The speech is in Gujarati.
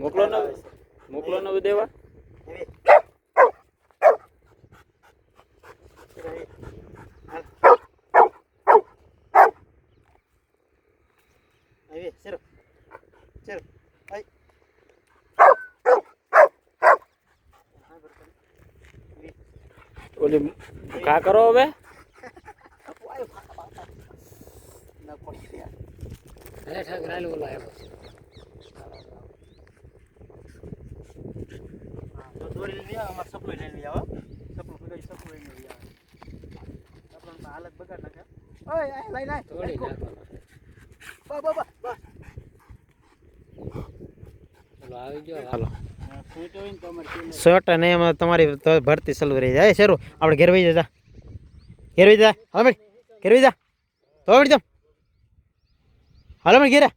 મોકલો ને દેવા ઓલી કા કરો હવે હાલત બગાડ નાખે શર્ટ અને એમાં તમારી ભરતી ચાલુ રહી જાય શરૂ આપણે ઘેર વહી જા હાલો મેં ઘેર વહી જા તો જામ હાલો મેં ઘેરે